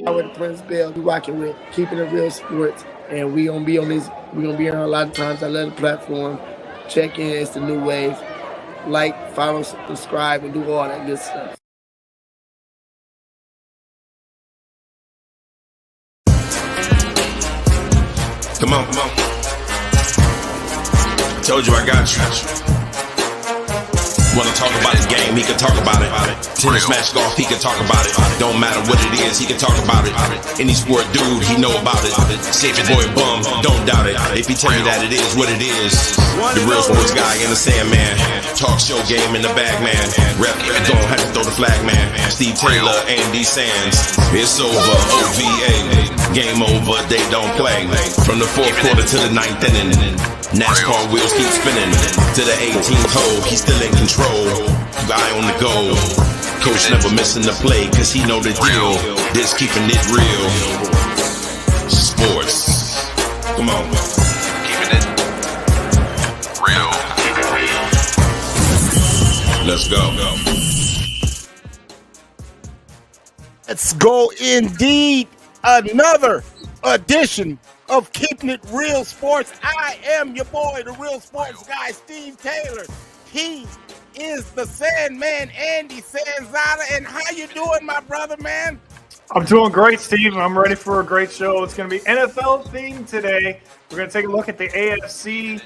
With Prince Bell, we rocking with keeping it real sports, and we gonna be on this. We gonna be on a lot of times. I love the platform. Check in. It's the new wave. Like, follow, subscribe, and do all that good stuff. Come on. Told you I got you. Wanna talk about the game, he can talk about it. Tennis, match, golf, he can talk about it. Don't matter what it is, he can talk about it. Any sport dude, he know about it. Safe your boy bum, don't doubt it. If he tell you that it is what it is. The real sports guy in the Sandman. Talk show game in the bag, man. Rep, don't have to throw the flag, man. Steve Taylor, Andy Sands. It's over, OVA. Game over, they don't play. From the fourth quarter to the ninth inning. NASCAR wheels keep spinning. To the 18th hole, he's still in control. Guy on the go. Coach never missing the play, cause he know the deal. This keeping it real. Sports. Come on. Keeping it real. Let's go. Let's go indeed. Another edition of Keeping It Real Sports. I am your boy, the real sports guy, Steve Taylor. He is the Sandman, Andy Sanzada. And how you doing, my brother, man? I'm doing great, Steve. I'm ready for a great show. It's going to be NFL themed today. We're going to take a look at the AFC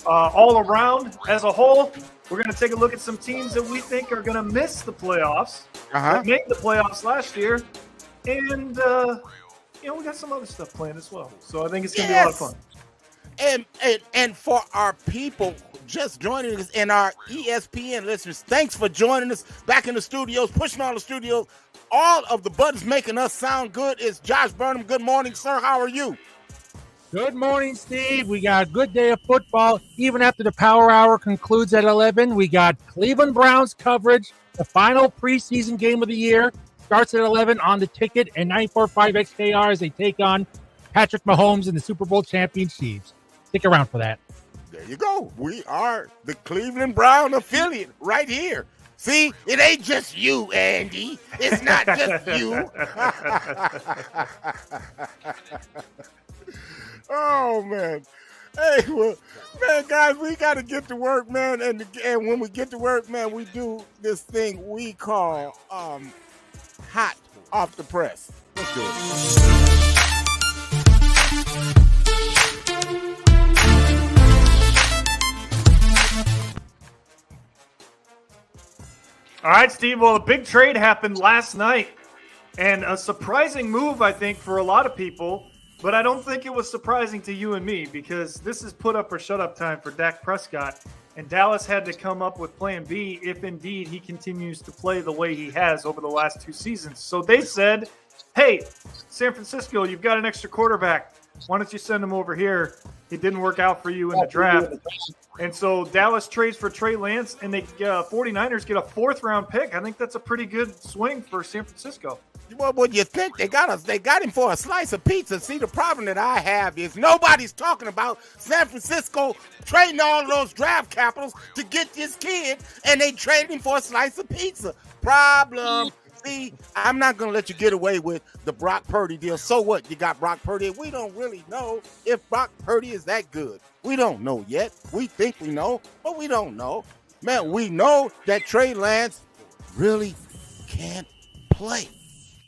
all around as a whole. We're going to take a look at some teams that we think are going to miss the playoffs, that made the playoffs last year. And, we got some other stuff planned as well. So I think it's going to be a lot of fun. And for our people just joining us and our ESPN listeners, thanks for joining us back in the studios, pushing all the studios. All of the buttons making us sound good is Josh Burnham. Good morning, sir. How are you? Good morning, Steve. We got a good day of football. Even after the Power Hour concludes at 11, we got Cleveland Browns coverage. The final preseason game of the year starts at 11 on the ticket, and 94.5 XKR as they take on Patrick Mahomes and the Super Bowl champion Chiefs. Stick around for that. There you go. We are the Cleveland Brown affiliate right here. See, it ain't just you, Andy. It's not just you. Oh, man. Hey, well, man, guys, we got to get to work, man. And when we get to work, man, we do this thing we call hot off the press. Let's do it. All right, Steve. Well, a big trade happened last night, and a surprising move, I think, for a lot of people. But I don't think it was surprising to you and me, because this is put up or shut up time for Dak Prescott. And Dallas had to come up with plan B if indeed he continues to play the way he has over the last two seasons. So they said, hey, San Francisco, you've got an extra quarterback. Why don't you send him over here? It didn't work out for you in the draft. And so Dallas trades for Trey Lance, and the 49ers get a fourth-round pick. I think that's a pretty good swing for San Francisco. Well, what do you think? They got him for a slice of pizza. See, the problem that I have is nobody's talking about San Francisco trading all those draft capitals to get this kid, and they traded him for a slice of pizza. Problem. See, I'm not going to let you get away with the Brock Purdy deal. So what? You got Brock Purdy. We don't really know if Brock Purdy is that good. We don't know yet. We think we know, but we don't know. Man, we know that Trey Lance really can't play.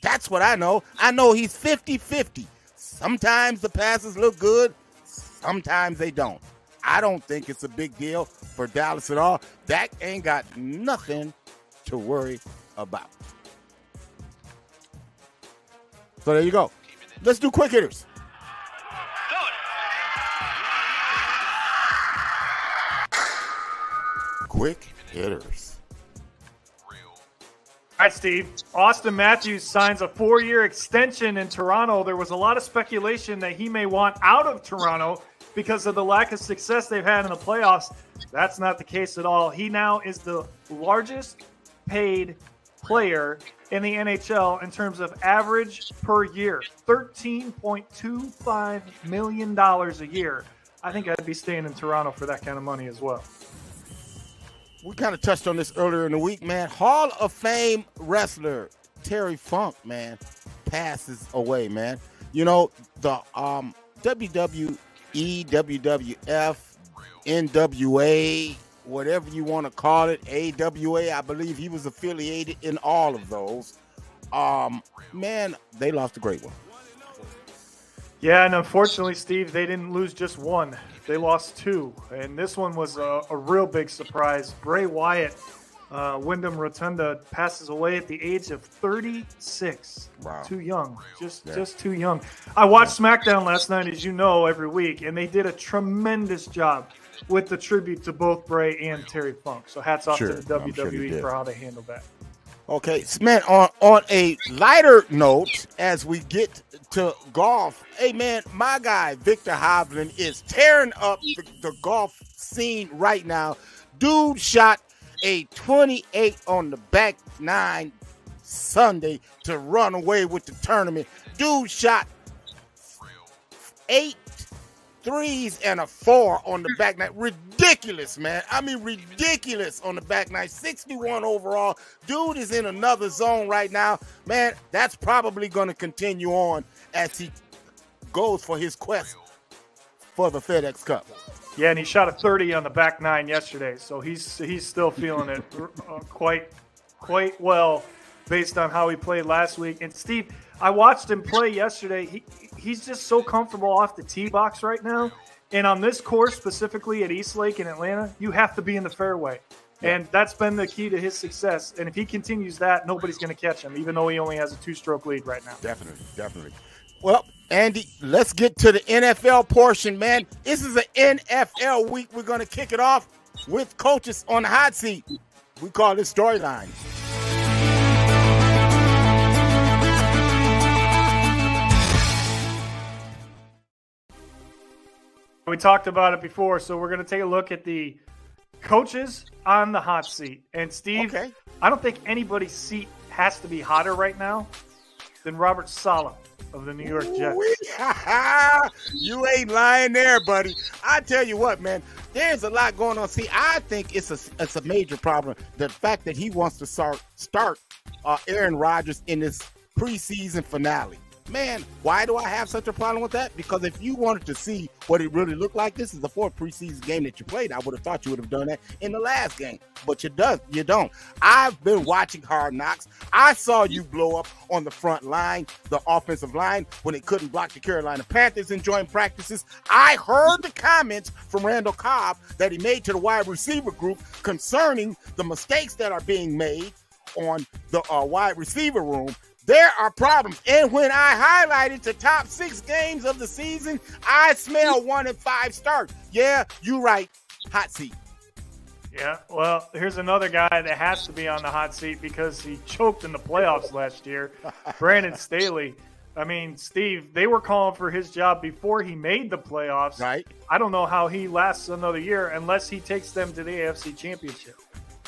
That's what I know. I know he's 50-50. Sometimes the passes look good. Sometimes they don't. I don't think it's a big deal for Dallas at all. Dak ain't got nothing to worry about. So there you go. Let's do quick hitters. Quick hitters. All right, Steve. Austin Matthews signs a 4-year extension in Toronto. There was a lot of speculation that he may want out of Toronto because of the lack of success they've had in the playoffs. That's not the case at all. He now is the largest paid player in the NHL in terms of average per year, $13.25 million a year. I think I'd be staying in Toronto for that kind of money as well. we kind of touched on this earlier in the week, man. Hall of Fame wrestler Terry Funk, man, passes away, man. You know, the WWE, WWF, NWA, whatever you want to call it, AWA, I believe he was affiliated in all of those. Man, they lost a great one. Yeah, and unfortunately, Steve, they didn't lose just one. They lost two, and this one was a real big surprise. Bray Wyatt, Wyndham Rotunda, passes away at the age of 36. Wow. Too young, just too young. I watched SmackDown last night, as you know, every week, and they did a tremendous job with the tribute to both Bray and Terry Funk. So hats off to the WWE for how they handled that. Okay, man, on a lighter note, as we get to golf, hey, man, my guy, Victor Hovland, is tearing up the golf scene right now. Dude shot a 28 on the back nine Sunday to run away with the tournament. Dude shot 8 threes and a 4 on the back nine. Ridiculous, man. I mean, ridiculous on the back nine. 61 overall. Dude is in another zone right now. Man, that's probably going to continue on as he goes for his quest for the FedEx Cup. Yeah, and he shot a 30 on the back nine yesterday, so he's still feeling it quite well based on how he played last week. And Steve, I watched him play yesterday. He's just so comfortable off the tee box right now. And on this course, specifically at East Lake in Atlanta, you have to be in the fairway. And that's been the key to his success. And if he continues that, nobody's going to catch him, even though he only has a 2-stroke lead right now. Definitely. Well, Andy, let's get to the NFL portion, man. This is an NFL week. We're going to kick it off with coaches on the hot seat. We call this Storylines. We talked about it before, so we're going to take a look at the coaches on the hot seat. And Steve, okay. I don't think anybody's seat has to be hotter right now than Robert Saleh of the New York Jets. You ain't lying there, buddy. I tell you what, man, there's a lot going on. See, I think it's a major problem. The fact that he wants to start Aaron Rodgers in this preseason finale. Man, why do I have such a problem with that? Because if you wanted to see what it really looked like, this is the 4th preseason game that you played. I would have thought you would have done that in the last game, but you don't. I've been watching Hard Knocks. I saw you blow up on the front line, the offensive line, when they couldn't block the Carolina Panthers in joint practices. I heard the comments from Randall Cobb that he made to the wide receiver group concerning the mistakes that are being made on the wide receiver room. There are problems. And when I highlighted the top 6 games of the season, I smell 1 and 5 start. Yeah, you right. Hot seat. Yeah, well, here's another guy that has to be on the hot seat because he choked in the playoffs last year. Brandon Staley. I mean, Steve, they were calling for his job before he made the playoffs. Right. I don't know how he lasts another year unless he takes them to the AFC Championship.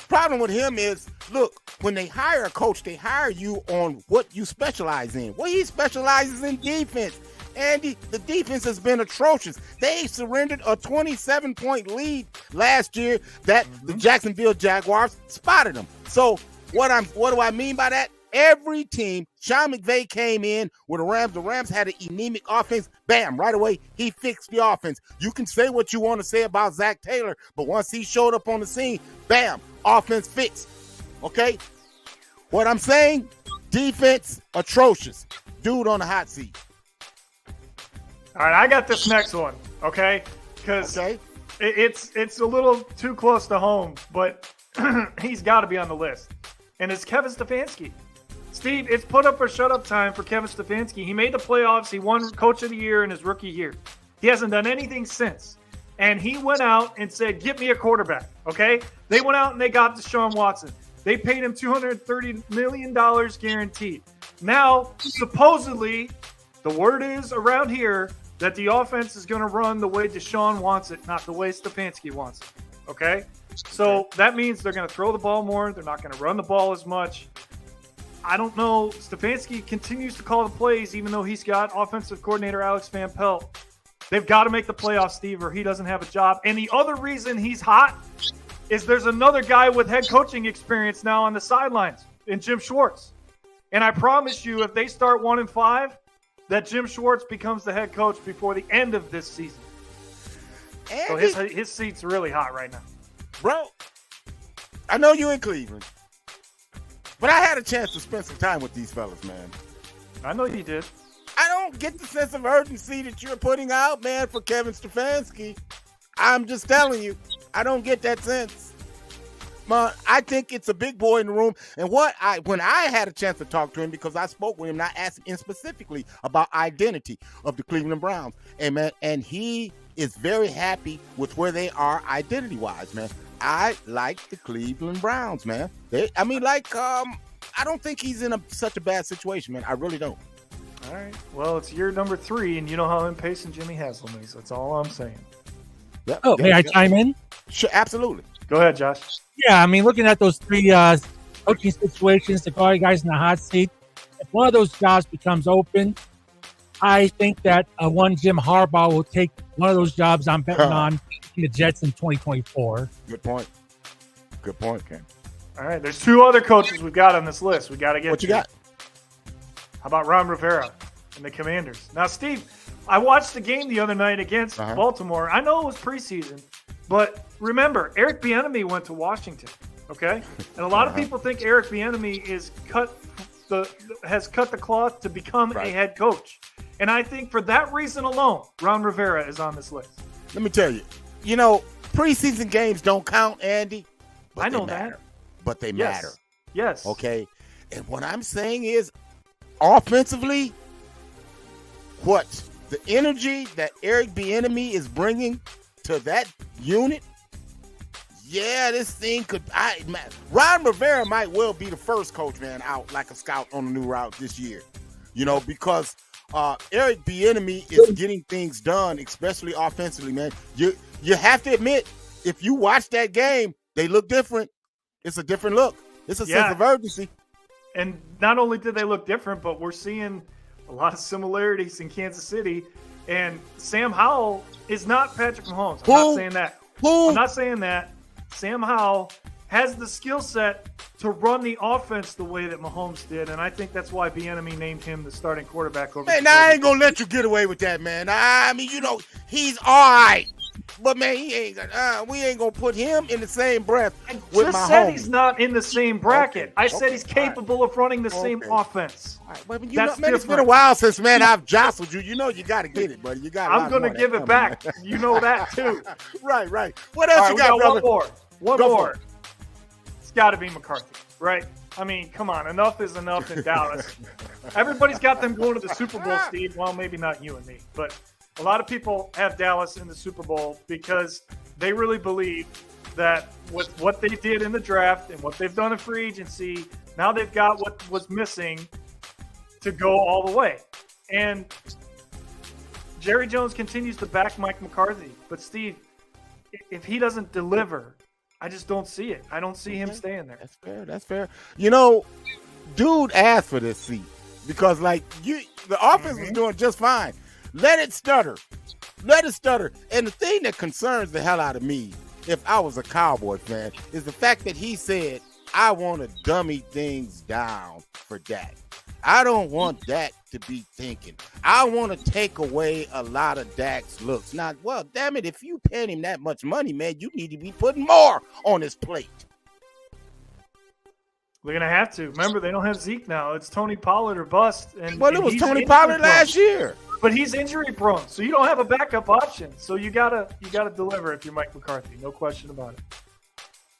Problem with him is, look, when they hire a coach, they hire you on what you specialize in. Well, he specializes in defense. Andy, the defense has been atrocious. They surrendered a 27-point lead last year that the Jacksonville Jaguars spotted them. So what do I mean by that? Every team, Sean McVay came in with the Rams. The Rams had an anemic offense. Bam, right away, he fixed the offense. You can say what you want to say about Zach Taylor, but once he showed up on the scene, bam, offense fixed. Okay? What I'm saying, defense atrocious. Dude on the hot seat. All right, I got this next one, okay? Because it's a little too close to home, but he's got to be on the list. And it's Kevin Stefanski. Steve, it's put up or shut up time for Kevin Stefanski. He made the playoffs. He won Coach of the Year in his rookie year. He hasn't done anything since. And he went out and said, get me a quarterback, okay? They went out and they got Deshaun Watson. They paid him $230 million guaranteed. Now, supposedly, the word is around here that the offense is going to run the way Deshaun wants it, not the way Stefanski wants it, okay? So that means they're going to throw the ball more. They're not going to run the ball as much. I don't know. Stefanski continues to call the plays, even though he's got offensive coordinator Alex Van Pelt. They've got to make the playoffs, Steve, or he doesn't have a job. And the other reason he's hot is there's another guy with head coaching experience now on the sidelines in Jim Schwartz. And I promise you, if they start 1-5, that Jim Schwartz becomes the head coach before the end of this season. So his seat's really hot right now. Bro, I know you in Cleveland, but I had a chance to spend some time with these fellas, man. I know you did. I don't get the sense of urgency that you're putting out, man, for Kevin Stefanski. I'm just telling you, I don't get that sense. I think it's a big boy in the room. And when I had a chance to talk to him, because I spoke with him, and I asked him specifically about identity of the Cleveland Browns, and he is very happy with where they are identity-wise, man. I like the Cleveland Browns, man. I don't think he's in such a bad situation, man. I really don't. All right. Well, it's year number 3, and you know how impatient Jimmy Haslam is. That's all I'm saying. Yep, may I chime in? Sure, absolutely. Go ahead, Josh. Yeah, I mean, looking at those 3 coaching situations, the guys in the hot seat, if one of those jobs becomes open, I think that one Jim Harbaugh will take one of those jobs. I'm betting on the Jets in 2024. Good point. Good point, Ken. All right, there's 2 other coaches we've got on this list. We got to get. What you got? How about Ron Rivera and the Commanders? Now, Steve, I watched the game the other night against Baltimore. I know it was preseason, but remember, Eric Bieniemy went to Washington. Okay, and a lot of people think Eric Bieniemy has cut the cloth to become a head coach, and I think for that reason alone, Ron Rivera is on this list. Let me tell you, preseason games don't count, Andy. I know that, but they matter. Yes. Okay, and what I'm saying is, offensively, the energy that Eric Bieniemy is bringing to that unit, this thing Ron Rivera might well be the first coach, man, out like a scout on a new route this year, because Eric Bieniemy is getting things done, especially offensively, man. You have to admit, if you watch that game, they look different. It's a different look. It's a sense of urgency. And not only did they look different, but we're seeing a lot of similarities in Kansas City. And Sam Howell is not Patrick Mahomes. I'm not saying that. I'm not saying that. Sam Howell has the skill set to run the offense the way that Mahomes did, and I think that's why Bieniemy named him the starting quarterback over. Man, I ain't gonna let you get away with that, man. I mean, he's all right. But man, we ain't gonna put him in the same breath with Mahomes. I said he's not in the same bracket. I said he's capable of running the same offense. Well, it's been a while since, I've jostled you. You got to get it, buddy. I'm gonna give it back. You know that too. Right. What else you got, brother? One more. It's got to be McCarthy, right? I mean, come on. Enough is enough in Dallas. Everybody's got them going to the Super Bowl, Steve. Well, maybe not you and me, but a lot of people have Dallas in the Super Bowl because they really believe that with what they did in the draft and what they've done in free agency, now they've got what was missing to go all the way. And Jerry Jones continues to back Mike McCarthy. But, Steve, if he doesn't deliver, I just don't see it. I don't see him staying there. That's fair. Dude asked for this seat because, the offense was doing just fine. Let it stutter. And the thing that concerns the hell out of me, if I was a Cowboy fan, is the fact that he said, I want to dummy things down for Dak. I don't want Dak to be thinking. I want to take away a lot of Dak's looks. Now, well, damn it, if you pay him that much money, man, you need to be putting more on his plate. They're going to have to. Remember, they don't have Zeke now. It's Tony Pollard or bust. And it was Tony Pollard last year. But he's injury prone, so you don't have a backup option. So you gotta deliver if you're Mike McCarthy. No question about it.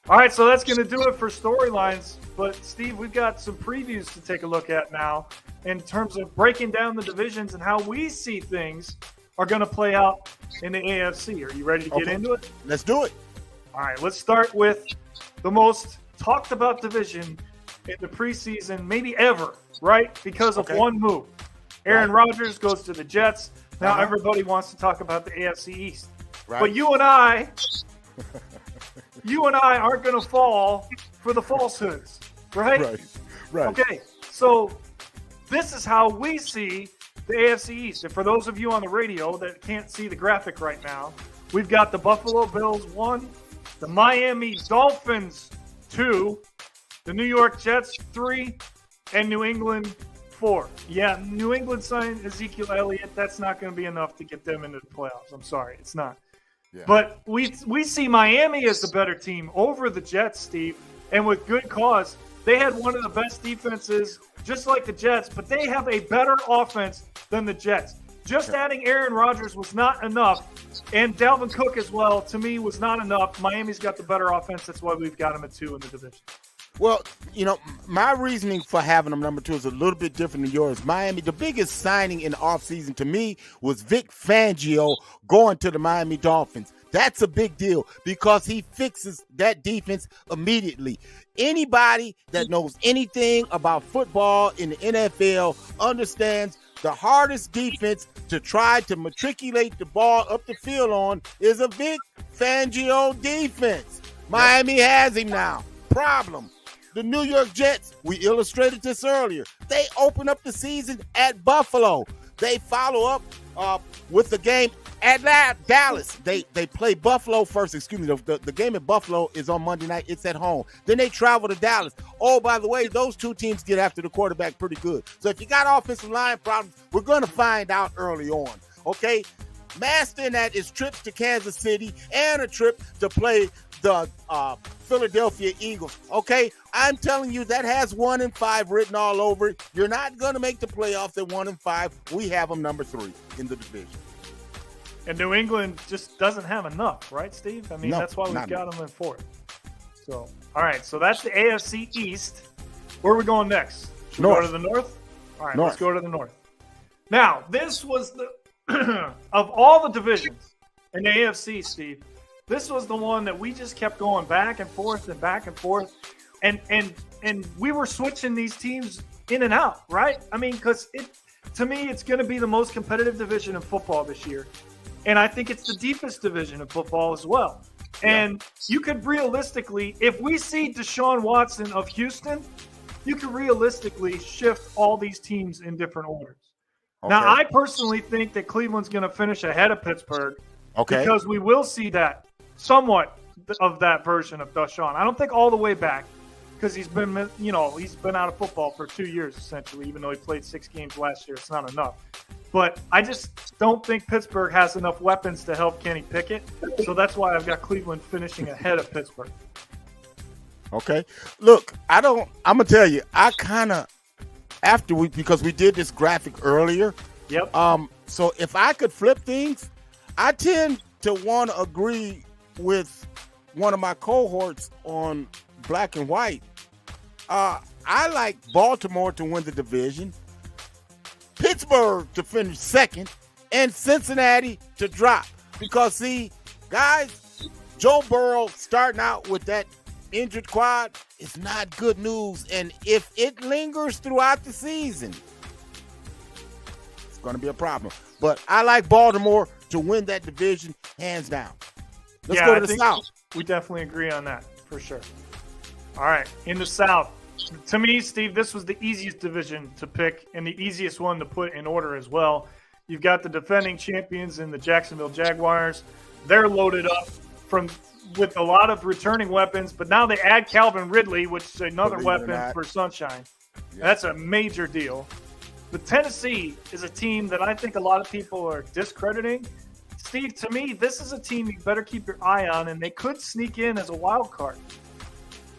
All right, so that's going to do it for storylines. But, Steve, we've got some previews to take a look at now in terms of breaking down the divisions and how we see things are going to play out in the AFC. Are you ready to get into it? Let's do it. All right, let's start with the most talked about division in the preseason, maybe ever, right? Because of one move. Aaron Rodgers goes to the Jets. Now everybody wants to talk about the AFC East. Right. But you and I aren't going to fall for the falsehoods, right? Right. Okay, so this is how we see the AFC East. And for those of you on the radio that can't see the graphic right now, we've got the Buffalo Bills 1, The Miami Dolphins, 2. The New York Jets, 3. And New England, 4. Yeah, New England signed Ezekiel Elliott. That's not going to be enough to get them into the playoffs. I'm sorry, it's not. Yeah. But we see Miami as the better team over the Jets, Steve, and with good cause. They had one of the best defenses, just like the Jets, but they have a better offense than the Jets. Just adding Aaron Rodgers was not enough, and Dalvin Cook as well, to me, was not enough. Miami's got the better offense. That's why we've got them at 2 in the division. Well, my reasoning for having them number 2 is a little bit different than yours. Miami, the biggest signing in the offseason to me was Vic Fangio going to the Miami Dolphins. That's a big deal because he fixes that defense immediately. Anybody that knows anything about football in the NFL understands the hardest defense to try to matriculate the ball up the field on is a Vic Fangio defense. Miami has him now. Problem. The New York Jets, we illustrated this earlier. They open up the season at Buffalo. They follow up with the game at Dallas. They play Buffalo first. Excuse me. The game at Buffalo is on Monday night. It's at home. Then they travel to Dallas. Oh, by the way, those 2 teams get after the quarterback pretty good. So if you got offensive line problems, we're going to find out early on. Okay? Master in that is trips to Kansas City and a trip to play the Philadelphia Eagles. Okay, I'm telling you that has 1-5 written all over it. You're not going to make the playoffs at 1-5. We have them number 3 in the division. And New England just doesn't have enough, right, Steve? I mean, that's why we've got them in 4th. So, all right, so that's the AFC East. Where are we going next? Should we go to the North? All right, let's go to the North. Now, this was the of all the divisions in the AFC, Steve, this was the one that we just kept going back and forth and back and forth. And we were switching these teams in and out, right? I mean, because to me, it's going to be the most competitive division in football this year. And I think it's the deepest division of football as well. And you could realistically, if we see Deshaun Watson of Houston, you could realistically shift all these teams in different orders. Okay. Now, I personally think that Cleveland's going to finish ahead of Pittsburgh because we will see that somewhat of that version of Deshaun. I don't think all the way back because he's been out of football for 2 years essentially, even though he played 6 games last year. It's not enough. But I just don't think Pittsburgh has enough weapons to help Kenny Pickett. So that's why I've got Cleveland finishing ahead of Pittsburgh. Okay. Look, I'm going to tell you, because we did this graphic earlier. Yep. So if I could flip things, I tend to want to agree with one of my cohorts on black and white. I like Baltimore to win the division, Pittsburgh to finish 2nd, and Cincinnati to drop. Because, see, guys, Joe Burrow starting out with that injured quad is not good news. And if it lingers throughout the season, it's going to be a problem. But I like Baltimore to win that division hands down. Let's go to the South. We definitely agree on that for sure. All right, in the South. To me, Steve, this was the easiest division to pick and the easiest one to put in order as well. You've got the defending champions in the Jacksonville Jaguars. They're loaded up with a lot of returning weapons, but now they add Calvin Ridley, which is another weapon for Sunshine. Yeah. That's a major deal. But Tennessee is a team that I think a lot of people are discrediting. Steve, to me, this is a team you better keep your eye on, and they could sneak in as a wild card.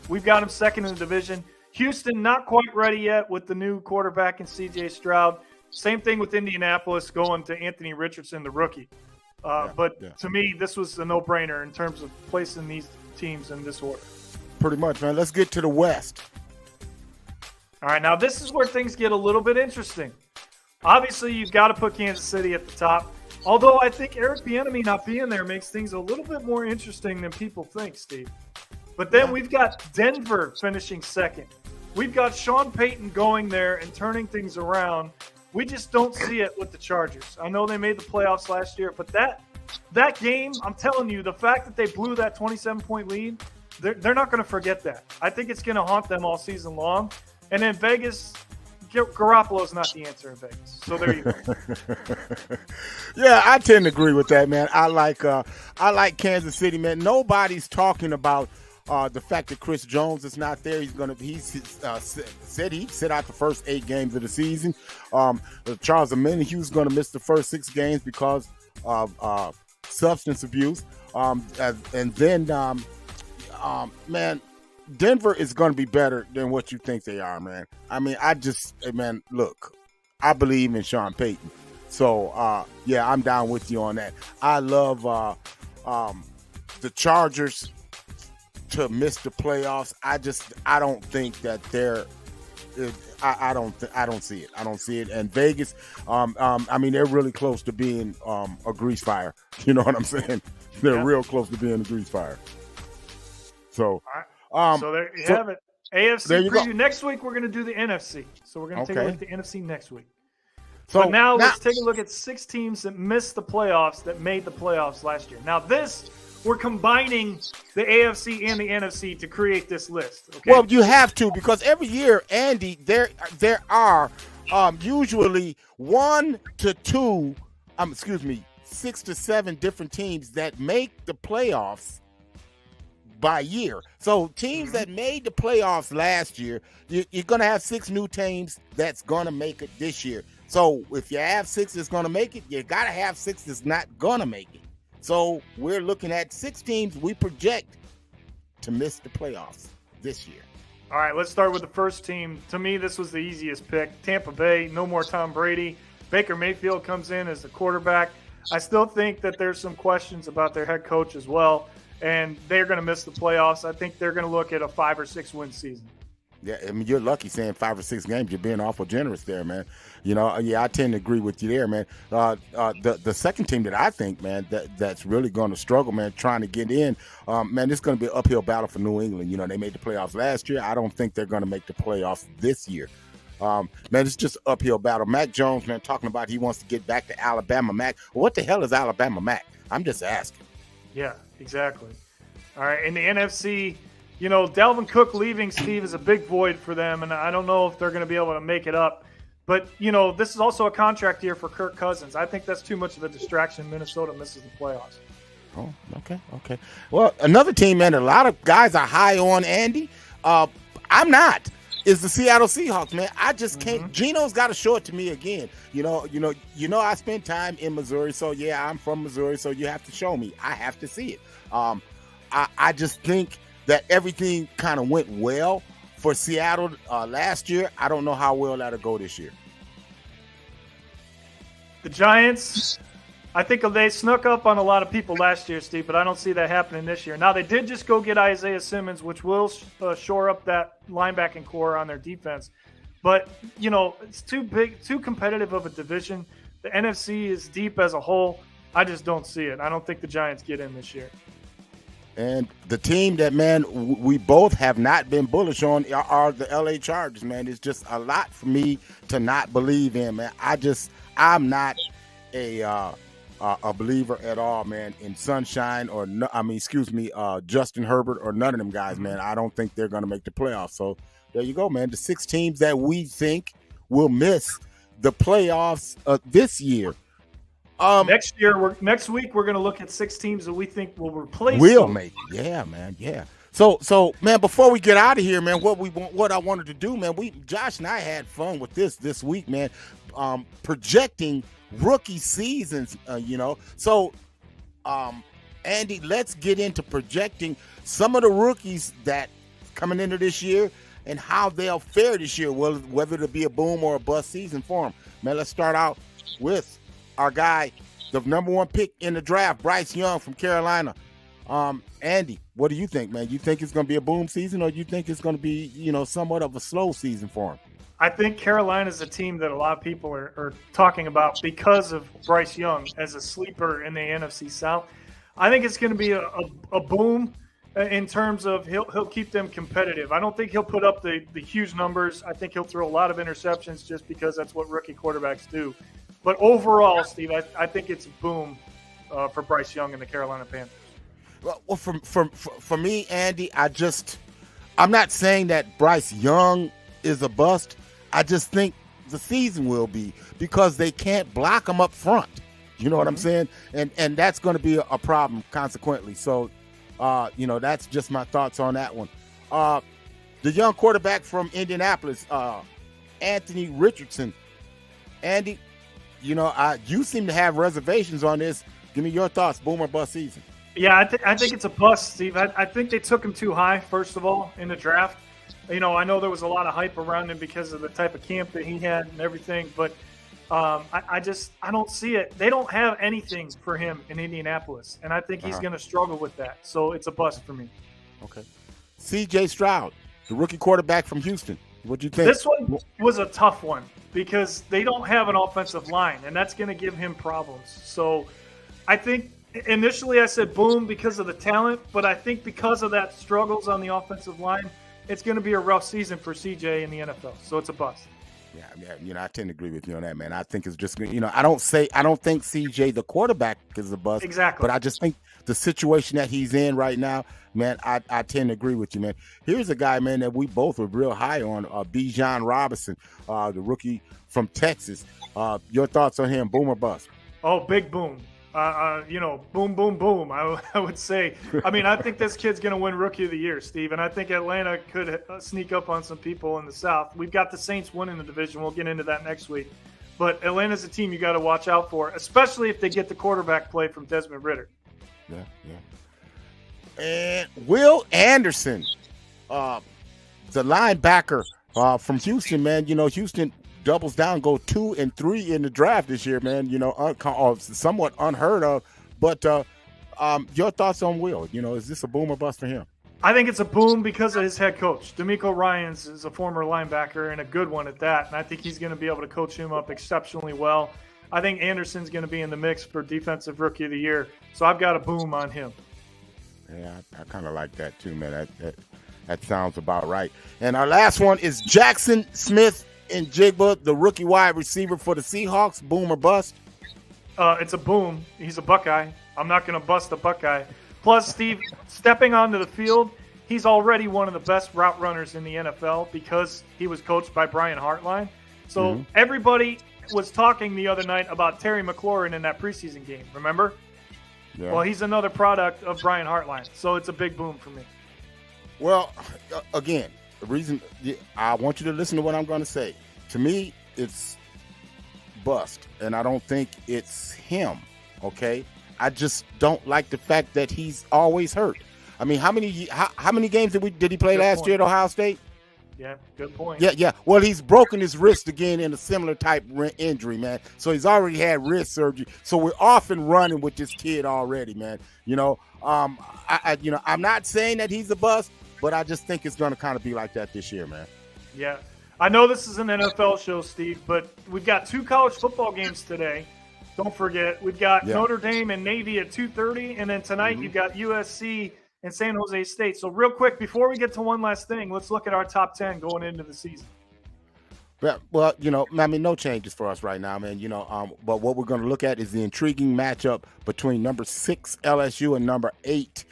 We've got them 2nd in the division. Houston, not quite ready yet with the new quarterback in C.J. Stroud. Same thing with Indianapolis going to Anthony Richardson, the rookie. To me, this was a no-brainer in terms of placing these teams in this order. Pretty much, man. Let's get to the West. All right, now this is where things get a little bit interesting. Obviously, you've got to put Kansas City at the top. Although I think Eric Bieniemy not being there makes things a little bit more interesting than people think, Steve. But then we've got Denver finishing 2nd. We've got Sean Payton going there and turning things around. We just don't see it with the Chargers. I know they made the playoffs last year, but that game, I'm telling you, the fact that they blew that 27-point lead, they're not going to forget that. I think it's going to haunt them all season long. And then Vegas Garoppolo's not the answer in Vegas. So there you go. Yeah, I tend to agree with that, man. I like Kansas City, man. Nobody's talking about the fact that Chris Jones is not there. He's said he'd sit out the first 8 games of the season. Charles Omenihu's going to miss the first 6 games because of substance abuse. And then, man, Denver is going to be better than what you think they are, man. I mean, look, I believe in Sean Payton. So, yeah, I'm down with you on that. I love the Chargers to miss the playoffs. I don't think that they're I don't see it. I don't see it. And Vegas, I mean, they're really close to being a grease fire. You know what I'm saying? They're real close to being a grease fire. So, so there you have it. AFC preview. Go. Next week, we're going to do the NFC. So we're going to take a look at the NFC next week. So but now let's take a look at 6 teams that missed the playoffs that made the playoffs last year. Now we're combining the AFC and the NFC to create this list. Okay? Well, you have to, because every year, Andy, there are usually 1 to 2, 6 to 7 different teams that make the playoffs by year. So teams that made the playoffs last year, you're going to have 6 new teams that's going to make it this year. So if you have 6 that's going to make it, you got to have 6 that's not going to make it. So we're looking at 6 teams we project to miss the playoffs this year. All right, let's start with the first team. To me, this was the easiest pick. Tampa Bay, no more Tom Brady. Baker Mayfield comes in as the quarterback. I still think that there's some questions about their head coach as well, and they're going to miss the playoffs. I think they're going to look at a 5 or 6 win season. Yeah, I mean, you're lucky saying 5 or 6 games. You're being awful generous there, man. You know, yeah, I tend to agree with you there, man. The second team that I think, man, that's really going to struggle, man, trying to get in, man, it's going to be an uphill battle for New England. You know, they made the playoffs last year. I don't think they're going to make the playoffs this year. Man, it's just an uphill battle. Mac Jones, man, talking about he wants to get back to Alabama Mac. What the hell is Alabama Mac? I'm just asking. Yeah, exactly. All right, in the NFC, you know, Dalvin Cook leaving, Steve, is a big void for them, and I don't know if they're going to be able to make it up. But, you know, this is also a contract year for Kirk Cousins. I think that's too much of a distraction. Minnesota misses the playoffs. Oh, okay. Well, another team, man, a lot of guys are high on, Andy. I'm not. Is the Seattle Seahawks, man. I just can't. Geno's got to show it to me again. You know, I spent time in Missouri, so yeah, I'm from Missouri, so you have to show me. I have to see it. I just think that everything kind of went well for Seattle last year. I don't know how well that'll go this year. The Giants, I think they snuck up on a lot of people last year, Steve, but I don't see that happening this year. Now, they did just go get Isaiah Simmons, which will shore up that linebacking core on their defense. But, you know, it's too big, too competitive of a division. The NFC is deep as a whole. I just don't see it. I don't think the Giants get in this year. And the team that, man, we both have not been bullish on are the LA Chargers, man. It's just a lot for me to not believe in, man. I'm not a believer at all, man, in Sunshine or, Justin Herbert or none of them guys, man. I don't think they're going to make the playoffs. So there you go, man. The 6 teams that we think will miss the playoffs this year. Next week, we're going to look at 6 teams that we think will replace. Will make it. Yeah, man. Yeah. So, man, before we get out of here, man, what I wanted to do, man, Josh and I had fun with this week, man, projecting rookie seasons, So, Andy, let's get into projecting some of the rookies that coming into this year and how they'll fare this year, whether it'll be a boom or a bust season for them. Man, let's start out with our guy, the number 1 pick in the draft, Bryce Young from Carolina. Andy, what do you think, man? You think it's going to be a boom season, or you think it's going to be, somewhat of a slow season for him? I think Carolina is a team that a lot of people are talking about because of Bryce Young as a sleeper in the NFC South. I think it's going to be a boom in terms of he'll keep them competitive. I don't think he'll put up the huge numbers. I think he'll throw a lot of interceptions just because that's what rookie quarterbacks do. But overall, Steve, I think it's a boom for Bryce Young and the Carolina Panthers. Well, for me, Andy, I'm not saying that Bryce Young is a bust. I just think the season will be, because they can't block them up front. You know what I'm saying? And that's going to be a problem consequently. So, that's just my thoughts on that one. The young quarterback from Indianapolis, Anthony Richardson. Andy, you seem to have reservations on this. Give me your thoughts. Boom or bust season. Yeah, I think it's a bust, Steve. I think they took him too high, first of all, in the draft. I know there was a lot of hype around him because of the type of camp that he had and everything, but I don't see it. They don't have anything for him in Indianapolis, and I think he's going to struggle with that. So it's a bust for me. Okay. C.J. Stroud, the rookie quarterback from Houston. What do you think? This one was a tough one because they don't have an offensive line, and that's going to give him problems. So I think initially I said boom because of the talent, but I think because of that struggles on the offensive line, it's going to be a rough season for CJ in the NFL. So it's a bust. Yeah, I tend to agree with you on that, man. I think it's just, I don't think CJ the quarterback is a bust. Exactly. But I just think the situation that he's in right now, man, I tend to agree with you, man. Here's a guy, man, that we both were real high on, Bijan Robinson, the rookie from Texas. Your thoughts on him, boom or bust? Oh, big boom. Boom, boom, boom. I would say. I mean, I think this kid's going to win Rookie of the Year, Steve, and I think Atlanta could sneak up on some people in the South. We've got the Saints winning the division. We'll get into that next week. But Atlanta's a team you got to watch out for, especially if they get the quarterback play from Desmond Ridder. Yeah. And Will Anderson, the linebacker from Houston, man. Houston doubles down, go 2 and 3 in the draft this year, man. Somewhat unheard of. But your thoughts on Will? Is this a boom or bust for him? I think it's a boom because of his head coach. D'Amico Ryans is a former linebacker and a good one at that, and I think he's going to be able to coach him up exceptionally well. I think Anderson's going to be in the mix for Defensive Rookie of the Year, so I've got a boom on him. Yeah, I kind of like that too, man. That sounds about right. And our last one is Jackson Smith in Jigba, the rookie wide receiver for the Seahawks. Boom or bust? It's a boom. He's a Buckeye. I'm not going to bust a Buckeye. Plus, Steve, stepping onto the field, he's already one of the best route runners in the NFL because he was coached by Brian Hartline. So everybody was talking the other night about Terry McLaurin in that preseason game, remember? Yeah. Well, he's another product of Brian Hartline, so it's a big boom for me. Well, again, the reason I want you to listen to what I'm going to say. To me, it's bust, and I don't think it's him, okay? I just don't like the fact that he's always hurt. I mean, how many games did he play last year at Ohio State? Yeah, good point. Yeah. Well, he's broken his wrist again in a similar type injury, man. So he's already had wrist surgery. So we're off and running with this kid already, man. I'm not saying that he's a bust, but I just think it's going to kind of be like that this year, man. Yeah. I know this is an NFL show, Steve, but we've got 2 college football games today. Don't forget, we've got Notre Dame and Navy at 2:30, and then tonight you've got USC and San Jose State. So real quick, before we get to one last thing, let's look at our top 10 going into the season. Well, no changes for us right now, man. But what we're going to look at is the intriguing matchup between number 6 LSU and number 8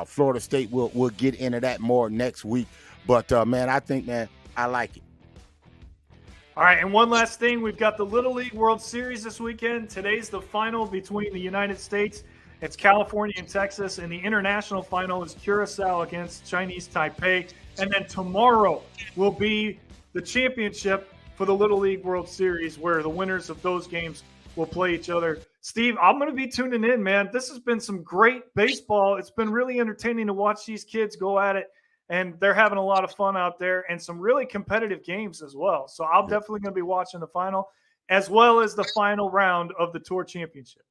Florida State. We'll get into that more next week. But man, I think, man, I like it. All right, and one last thing, we've got the Little League World Series this weekend. Today's the final between the United States. It's California and Texas, and the international final is Curacao against Chinese Taipei. And then tomorrow will be the championship for the Little League World Series, where the winners of those games will play each other. Steve, I'm going to be tuning in, man. This has been some great baseball. It's been really entertaining to watch these kids go at it, and they're having a lot of fun out there and some really competitive games as well. So I'm definitely going to be watching the final as well as the final round of the Tour Championship.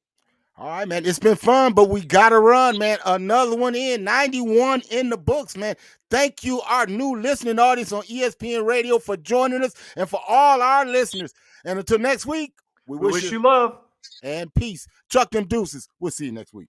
All right, man. It's been fun, but we got to run, man. Another one in, 91 in the books, man. Thank you, our new listening audience on ESPN Radio, for joining us, and for all our listeners. And until next week, we wish you love and peace. Chuck them deuces. We'll see you next week.